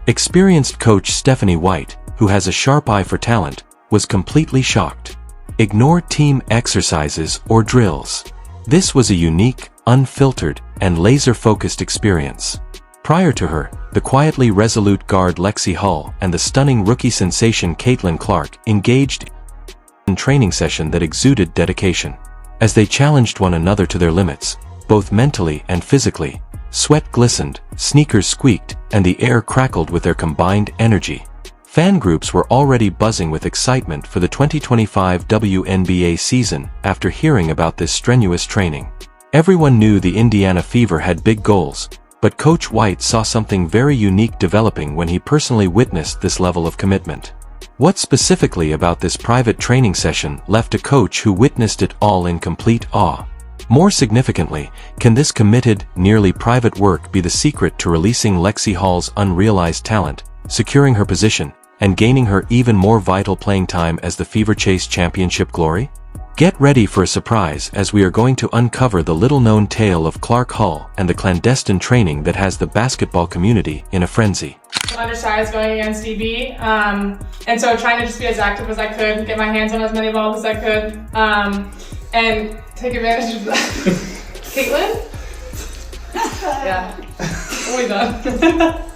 Experienced coach Stephanie White, who has a sharp eye for talent, was completely shocked. Ignore team exercises or drills. This was a unique, unfiltered, and laser-focused experience. Prior to her, the quietly resolute guard Lexie Hull and the stunning rookie sensation Caitlin Clark engaged in a training session that exuded dedication. As they challenged one another to their limits, both mentally and physically, sweat glistened, sneakers squeaked, and the air crackled with their combined energy. Fan groups were already buzzing with excitement for the 2025 WNBA season after hearing about this strenuous training. Everyone knew the Indiana Fever had big goals, but Coach White saw something very unique developing when he personally witnessed this level of commitment. What specifically about this private training session left a coach who witnessed it all in complete awe? More significantly, can this committed, nearly private work be the secret to releasing Lexie Hull's unrealized talent, securing her position, and gaining her even more vital playing time as the Fever chase championship glory? Get ready for a surprise as we are going to uncover the little-known tale of Clark Hull and the clandestine training that has the basketball community in a frenzy. Undersized going against DB, and so trying to just be as active as I could, get my hands on as many balls as I could, and take advantage of that. Caitlin? Yeah. What are we done?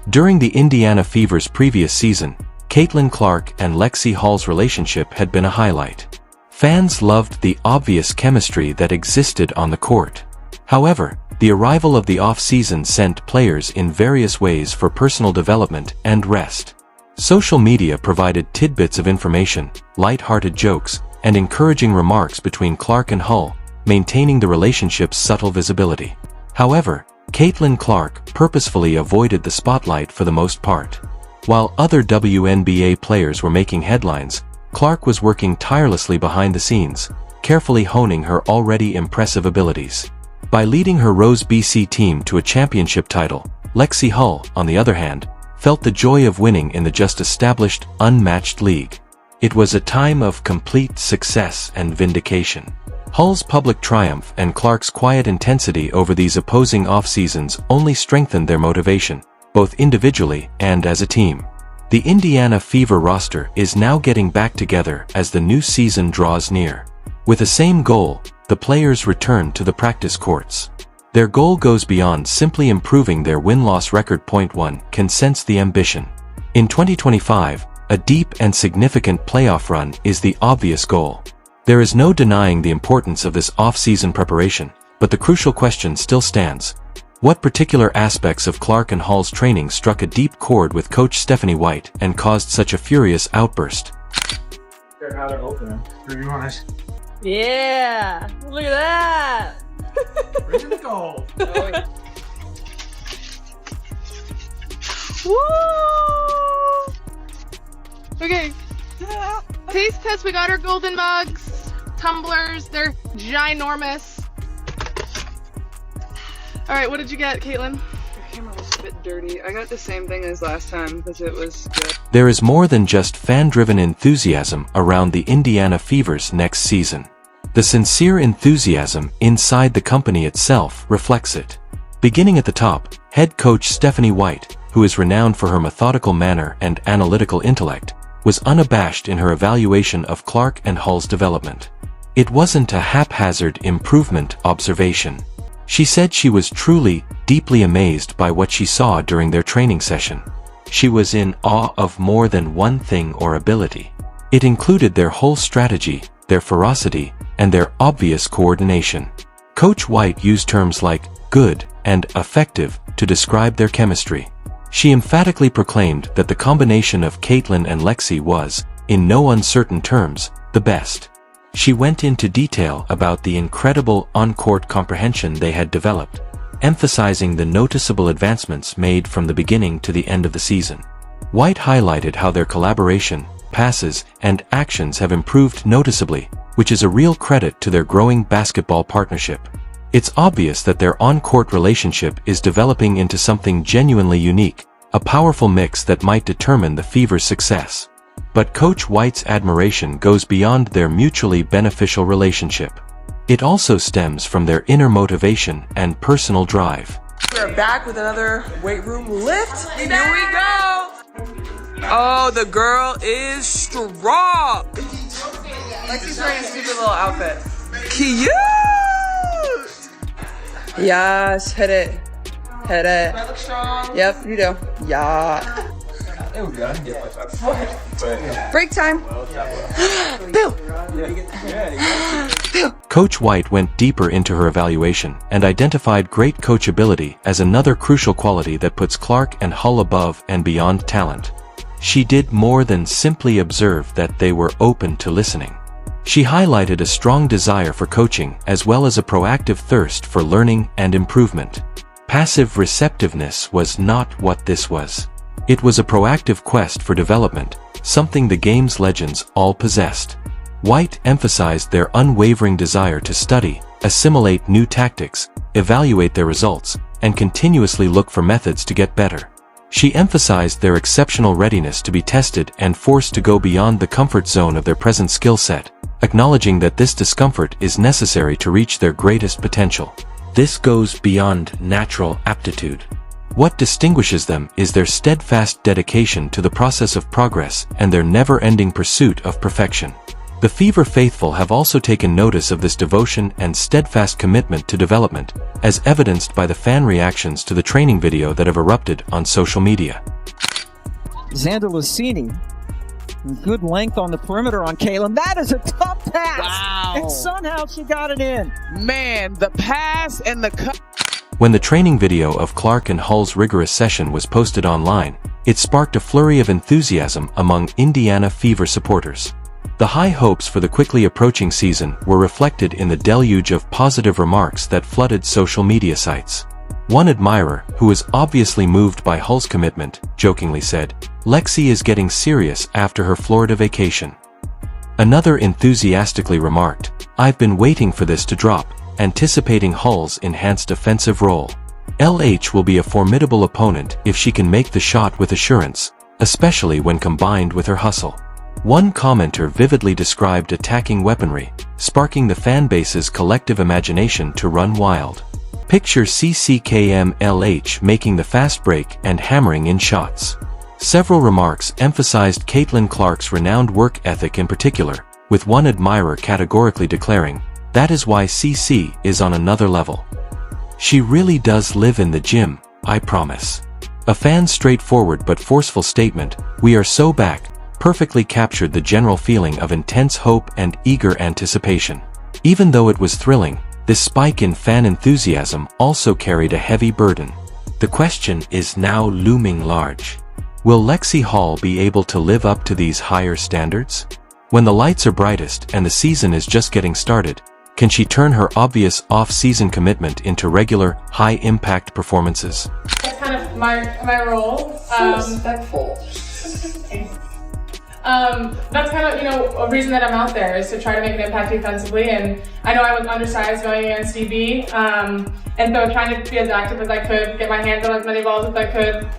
During the Indiana Fever's previous season, Caitlin Clark and Lexie Hull's relationship had been a highlight. Fans loved the obvious chemistry that existed on the court. However, the arrival of the off-season sent players in various ways for personal development and rest. Social media provided tidbits of information, light-hearted jokes, and encouraging remarks between Clark and Hull, maintaining the relationship's subtle visibility. However, Caitlin Clark purposefully avoided the spotlight for the most part. While other WNBA players were making headlines, Clark was working tirelessly behind the scenes, carefully honing her already impressive abilities. By leading her Rose BC team to a championship title, Lexie Hull, on the other hand, felt the joy of winning in the just-established, unmatched league. It was a time of complete success and vindication. Hull's public triumph and Clark's quiet intensity over these opposing off-seasons only strengthened their motivation, both individually and as a team. The Indiana Fever roster is now getting back together as the new season draws near. With the same goal, the players return to the practice courts. Their goal goes beyond simply improving their win-loss record. One can sense the ambition. In 2025, a deep and significant playoff run is the obvious goal. There is no denying the importance of this off-season preparation, but the crucial question still stands. What particular aspects of Clark and Hull's training struck a deep chord with Coach Stephanie White and caused such a furious outburst? How to open them. Do you want it? Yeah! Look at that! Where's the goal? Oh, yeah. Woo! Okay. Taste test, we got our golden mugs, tumblers, they're ginormous. Alright, what did you get, Caitlin? Your camera was a bit dirty. I got the same thing as last time because it was good. There is more than just fan-driven enthusiasm around the Indiana Fever's next season. The sincere enthusiasm inside the company itself reflects it. Beginning at the top, head coach Stephanie White, who is renowned for her methodical manner and analytical intellect, was unabashed in her evaluation of Clark and Hull's development. It wasn't a haphazard improvement observation. She said she was truly, deeply amazed by what she saw during their training session. She was in awe of more than one thing or ability. It included their whole strategy, their ferocity, and their obvious coordination. Coach White used terms like good and effective to describe their chemistry. She emphatically proclaimed that the combination of Caitlin and Lexie was, in no uncertain terms, the best. She went into detail about the incredible on-court comprehension they had developed, emphasizing the noticeable advancements made from the beginning to the end of the season. White highlighted how their collaboration, passes, and actions have improved noticeably, which is a real credit to their growing basketball partnership. It's obvious that their on-court relationship is developing into something genuinely unique, a powerful mix that might determine the Fever's success. But Coach White's admiration goes beyond their mutually beneficial relationship. It also stems from their inner motivation and personal drive. We're are back with another weight room lift. Here we go. Oh, the girl is strong. Lexie's wearing a stupid little outfit. Cute. Yes, hit it. Hit it. I look strong. Yep, you do. Yeah. There we go. Break time. Coach White went deeper into her evaluation and identified great coachability as another crucial quality that puts Clark and Hull above and beyond talent. She did more than simply observe that they were open to listening. She highlighted a strong desire for coaching as well as a proactive thirst for learning and improvement. Passive receptiveness was not what this was. It was a proactive quest for development, something the game's legends all possessed. White emphasized their unwavering desire to study, assimilate new tactics, evaluate their results, and continuously look for methods to get better. She emphasized their exceptional readiness to be tested and forced to go beyond the comfort zone of their present skill set, acknowledging that this discomfort is necessary to reach their greatest potential. This goes beyond natural aptitude. What distinguishes them is their steadfast dedication to the process of progress and their never-ending pursuit of perfection. The Fever faithful have also taken notice of this devotion and steadfast commitment to development, as evidenced by the fan reactions to the training video that have erupted on social media. Xander Lucini, good length on the perimeter on Caitlin. That is a tough pass. Wow. And somehow she got it in. Man, the pass and the cut. When the training video of Clark and Hull's rigorous session was posted online, it sparked a flurry of enthusiasm among Indiana Fever supporters. The high hopes for the quickly approaching season were reflected in the deluge of positive remarks that flooded social media sites. One admirer, who was obviously moved by Hull's commitment, jokingly said, "Lexie is getting serious after her Florida vacation." Another enthusiastically remarked, "I've been waiting for this to drop, anticipating Hull's enhanced offensive role. LH will be a formidable opponent if she can make the shot with assurance, especially when combined with her hustle." One commenter vividly described attacking weaponry, sparking the fanbase's collective imagination to run wild. Picture CCKM-LH making the fast break and hammering in shots. Several remarks emphasized Caitlin Clark's renowned work ethic in particular, with one admirer categorically declaring, "That is why CC is on another level. She really does live in the gym, I promise." A fan's straightforward but forceful statement, "We are so back," perfectly captured the general feeling of intense hope and eager anticipation. Even though it was thrilling, this spike in fan enthusiasm also carried a heavy burden. The question is now looming large. Will Lexie Hull be able to live up to these higher standards? When the lights are brightest and the season is just getting started, can she turn her obvious off-season commitment into regular, high-impact performances? That's kind of my role. Respectful. That's kind of, a reason that I'm out there is to try to make an impact defensively. And I know I was undersized going against DB, and so trying to be as active as I could, get my hands on as many balls as I could,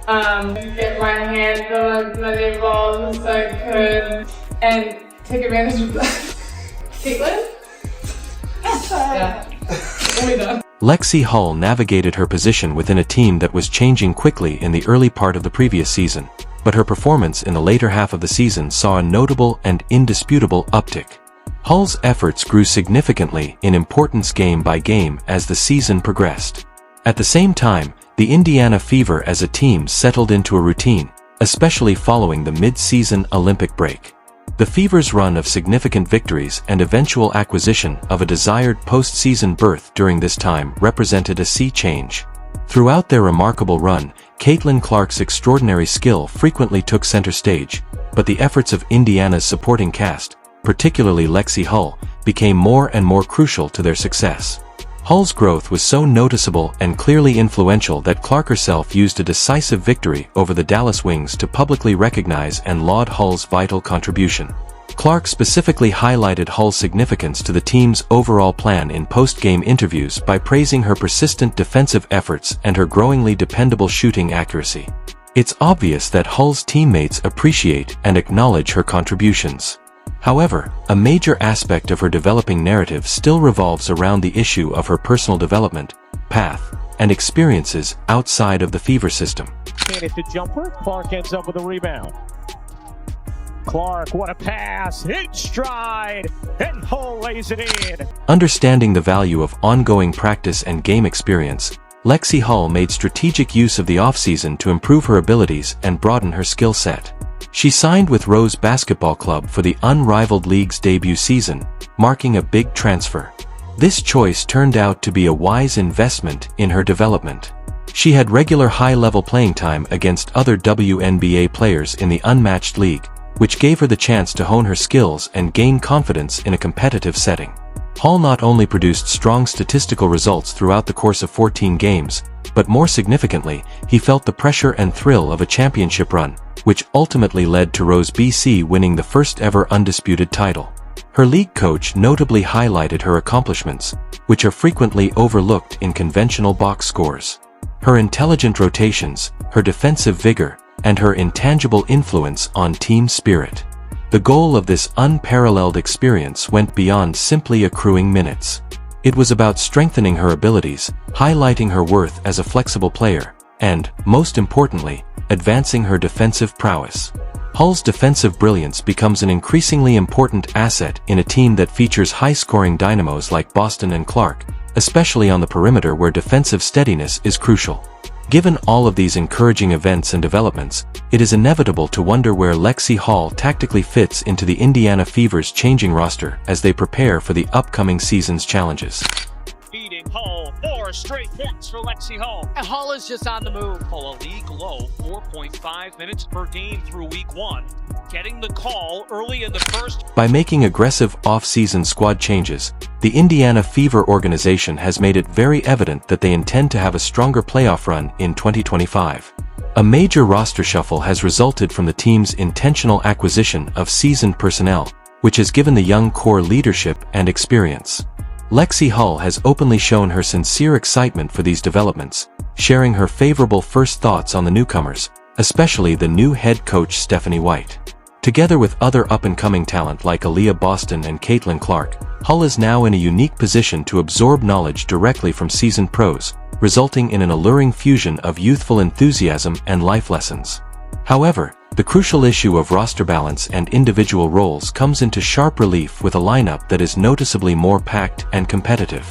and take advantage of that. Caitlin? Yeah. We're done. Lexie Hull navigated her position within a team that was changing quickly in the early part of the previous season, but her performance in the later half of the season saw a notable and indisputable uptick. Hull's efforts grew significantly in importance game by game as the season progressed. At the same time, the Indiana Fever as a team settled into a routine, especially following the mid-season Olympic break. The Fever's run of significant victories and eventual acquisition of a desired post-season berth during this time represented a sea change. Throughout their remarkable run, Caitlin Clark's extraordinary skill frequently took center stage, but the efforts of Indiana's supporting cast, particularly Lexie Hull, became more and more crucial to their success. Hull's growth was so noticeable and clearly influential that Clark herself used a decisive victory over the Dallas Wings to publicly recognize and laud Hull's vital contribution. Clark specifically highlighted Hull's significance to the team's overall plan in post-game interviews by praising her persistent defensive efforts and her growingly dependable shooting accuracy. It's obvious that Hull's teammates appreciate and acknowledge her contributions. However, a major aspect of her developing narrative still revolves around the issue of her personal development path, and experiences outside of the Fever system. And it's the jumper. Clark ends up with a rebound. Clark, what a pass, in stride, and Hull lays it in. Understanding the value of ongoing practice and game experience, Lexie Hull made strategic use of the offseason to improve her abilities and broaden her skill set. She signed with Rose Basketball Club for the unrivaled league's debut season, marking a big transfer. This choice turned out to be a wise investment in her development. She had regular high-level playing time against other WNBA players in the unmatched league, which gave her the chance to hone her skills and gain confidence in a competitive setting. Hull not only produced strong statistical results throughout the course of 14 games, but more significantly, he felt the pressure and thrill of a championship run, which ultimately led to Rose BC winning the first ever undisputed title. Her league coach notably highlighted her accomplishments, which are frequently overlooked in conventional box scores. Her intelligent rotations, her defensive vigor, and her intangible influence on team spirit. The goal of this unparalleled experience went beyond simply accruing minutes. It was about strengthening her abilities, highlighting her worth as a flexible player, and, most importantly, advancing her defensive prowess. Hull's defensive brilliance becomes an increasingly important asset in a team that features high-scoring dynamos like Boston and Clark, especially on the perimeter where defensive steadiness is crucial. Given all of these encouraging events and developments, it is inevitable to wonder where Lexie Hull tactically fits into the Indiana Fever's changing roster as they prepare for the upcoming season's challenges. Feeding Hull, 4 straight points for Lexie Hull. And Hull is just on the move. Hull a league low, 4.5 minutes per game through week 1. Getting the call early in the first. By making aggressive off-season squad changes, the Indiana Fever organization has made it very evident that they intend to have a stronger playoff run in 2025. A major roster shuffle has resulted from the team's intentional acquisition of seasoned personnel, which has given the young core leadership and experience. Lexie Hull has openly shown her sincere excitement for these developments, sharing her favorable first thoughts on the newcomers, especially the new head coach Stephanie White. Together with other up-and-coming talent like Aaliyah Boston and Caitlin Clark, Hull is now in a unique position to absorb knowledge directly from seasoned pros, resulting in an alluring fusion of youthful enthusiasm and life lessons. However, the crucial issue of roster balance and individual roles comes into sharp relief with a lineup that is noticeably more packed and competitive.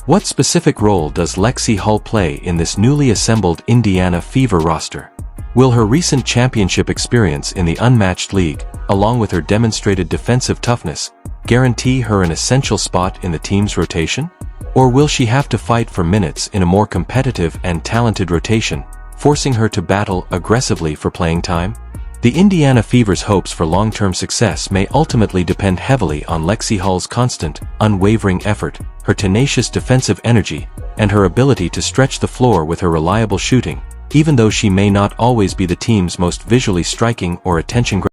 What specific role does Lexie Hull play in this newly assembled Indiana Fever roster? Will her recent championship experience in the unmatched league, along with her demonstrated defensive toughness, guarantee her an essential spot in the team's rotation? Or will she have to fight for minutes in a more competitive and talented rotation, forcing her to battle aggressively for playing time? The Indiana Fever's hopes for long-term success may ultimately depend heavily on Lexie Hull's constant, unwavering effort, her tenacious defensive energy, and her ability to stretch the floor with her reliable shooting, even though she may not always be the team's most visually striking or attention-grabbing